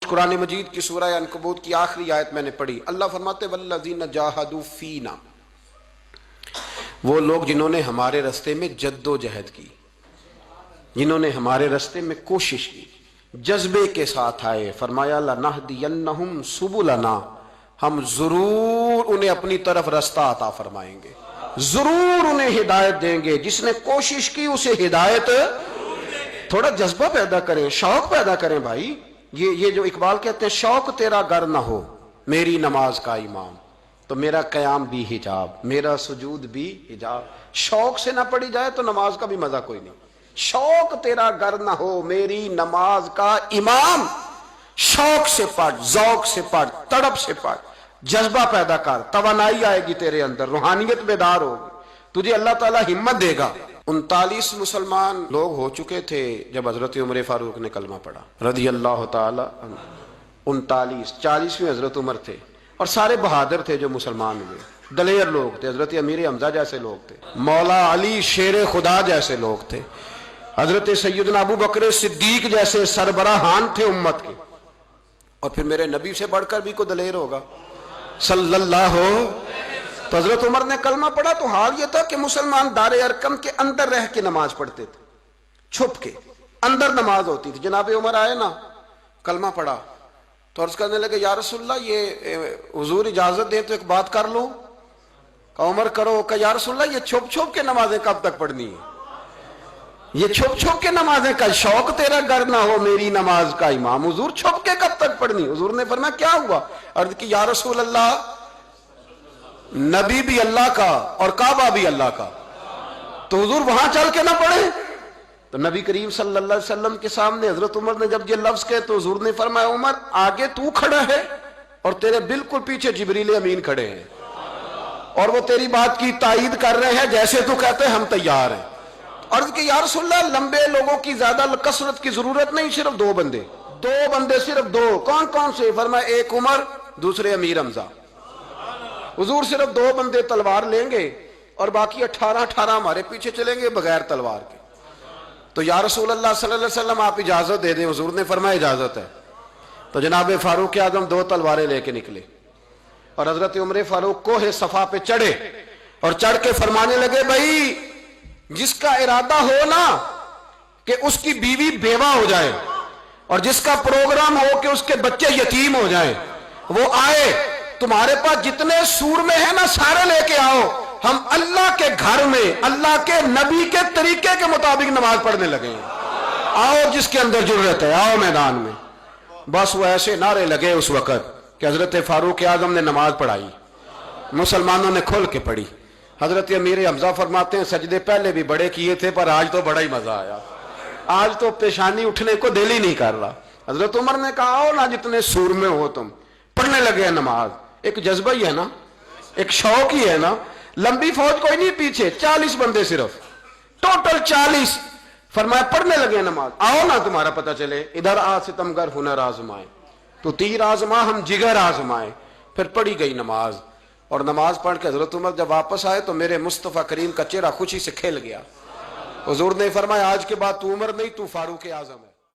قرآن مجید کی سورہ عنکبوت کی آخری آیت میں نے پڑھی، اللہ فرماتے والذین جاہدوا فینا، وہ لوگ جنہوں نے ہمارے راستے میں جد و جہد کی، جنہوں نے ہمارے راستے میں کوشش کی، جذبے کے ساتھ آئے، فرمایا لنہدینہم سبلنا، ہم ضرور انہیں اپنی طرف راستہ عطا فرمائیں گے، ضرور انہیں ہدایت دیں گے۔ جس نے کوشش کی اسے ہدایت، تھوڑا جذبہ پیدا کریں، شوق پیدا کریں بھائی۔ یہ جو اقبال کہتے ہیں شوق تیرا گر نہ ہو میری نماز کا امام، تو میرا قیام بھی حجاب، میرا سجود بھی حجاب۔ شوق سے نہ پڑھی جائے تو نماز کا بھی مزہ کوئی نہیں۔ شوق تیرا گر نہ ہو میری نماز کا امام، شوق سے پڑھ، ذوق سے پڑھ، تڑپ سے پڑھ، جذبہ پیدا کر، توانائی آئے گی تیرے اندر، روحانیت بیدار ہوگی، تجھے اللہ تعالیٰ ہمت دے گا۔ 39 مسلمان لوگ ہو چکے تھے جب حضرت عمر فاروق نے کلمہ پڑھا رضی اللہ تعالی عنہ۔ 39، 40ویں حضرت عمر تھے، اور سارے بہادر تھے جو مسلمان ہوئے، دلیر لوگ تھے، حضرت امیر حمزہ جیسے لوگ تھے، مولا علی شیر خدا جیسے لوگ تھے، حضرت سیدنا ابو بکر صدیق جیسے سربراہان تھے امت کے۔ اور پھر میرے نبی سے بڑھ کر بھی کوئی دلیر ہوگا صلی اللہ ہو۔ تو حضرت عمر نے کلمہ پڑھا تو حال یہ تھا کہ مسلمان دار ارکم کے اندر رہ کے نماز پڑھتے تھے، چھپ کے اندر نماز ہوتی تھی۔ جناب عمر آئے نا، کلمہ پڑھا تو عرض کرنے لگے یا رسول اللہ یہ حضور اجازت دیں تو ایک بات کر لوں؟ کہا عمر کرو۔ کہا یا رسول اللہ یہ چھپ چھپ کے نمازیں کب تک پڑھنی ہے؟ یہ چھپ چھپ کے نمازیں کا شوق تیرا گر نہ ہو میری نماز کا امام، حضور چھپ کے کب تک پڑھنی؟ حضور نے فرمایا کیا ہوا؟ عرض کی یا رسول اللہ نبی بھی اللہ کا اور کعبہ بھی اللہ کا، تو حضور وہاں چل کے نہ پڑھیں؟ تو نبی کریم صلی اللہ علیہ وسلم کے سامنے حضرت عمر نے جب یہ لفظ کہے تو حضور نے فرمایا عمر آگے تو کھڑا ہے اور تیرے بالکل پیچھے جبریل امین کھڑے ہیں، اور وہ تیری بات کی تائید کر رہے ہیں، جیسے تو کہتے ہیں ہم تیار ہیں۔ عرض کہ یا رسول اللہ لمبے لوگوں کی زیادہ کثرت کی ضرورت نہیں، صرف دو بندے صرف دو۔ کون کون سے؟ فرمایا ایک عمر، دوسرے امیر حمزہ۔ حضور صرف دو بندے تلوار لیں گے اور باقی 18 ہمارے پیچھے چلیں گے بغیر تلوار کے۔ تو یا رسول اللہ صلی اللہ علیہ وسلم آپ اجازت دے دیں۔ حضور نے فرمایا اجازت ہے۔ تو جناب فاروق اعظم 2 تلواریں لے کے نکلے اور حضرت عمر فاروق کوہ صفا پہ چڑھے اور چڑھ کے فرمانے لگے بھائی جس کا ارادہ ہو نا کہ اس کی بیوی بیوہ ہو جائے اور جس کا پروگرام ہو کہ اس کے بچے یتیم ہو جائیں وہ آئے، تمہارے پاس جتنے سور میں ہیں نا سارے لے کے آؤ، ہم اللہ کے گھر میں اللہ کے نبی کے طریقے کے مطابق نماز پڑھنے لگے ہیں۔ آؤ جس کے اندر جرأت ہے آؤ میدان میں۔ بس وہ ایسے نعرے لگے اس وقت کہ حضرت فاروق اعظم نے نماز پڑھائی، مسلمانوں نے کھل کے پڑھی۔ حضرت امیر حمزہ فرماتے ہیں سجدے پہلے بھی بڑے کیے تھے پر آج تو بڑا ہی مزہ آیا، آج تو پیشانی اٹھنے کو دل ہی نہیں کر رہا۔ حضرت عمر نے کہا آؤ نا جتنے سور میں ہو تم، پڑھنے لگے نماز۔ ایک جذبہ ہی ہے نا، ایک شوق ہی ہے نا۔ لمبی فوج کوئی نہیں پیچھے، 40 بندے صرف، ٹوٹل 40۔ فرمایا پڑھنے لگے نماز، آؤ نا تمہارا پتہ چلے، ادھر آ ستمگر ہنر آزمائے، تو تیر آزما ہم جگر آزمائے۔ پھر پڑھی گئی نماز، اور نماز پڑھ کے حضرت عمر جب واپس آئے تو میرے مصطفیٰ کریم کا چہرہ خوشی سے کھل گیا۔ حضور نے فرمایا آج کے بعد تو عمر نہیں تو فاروق اعظم ہے۔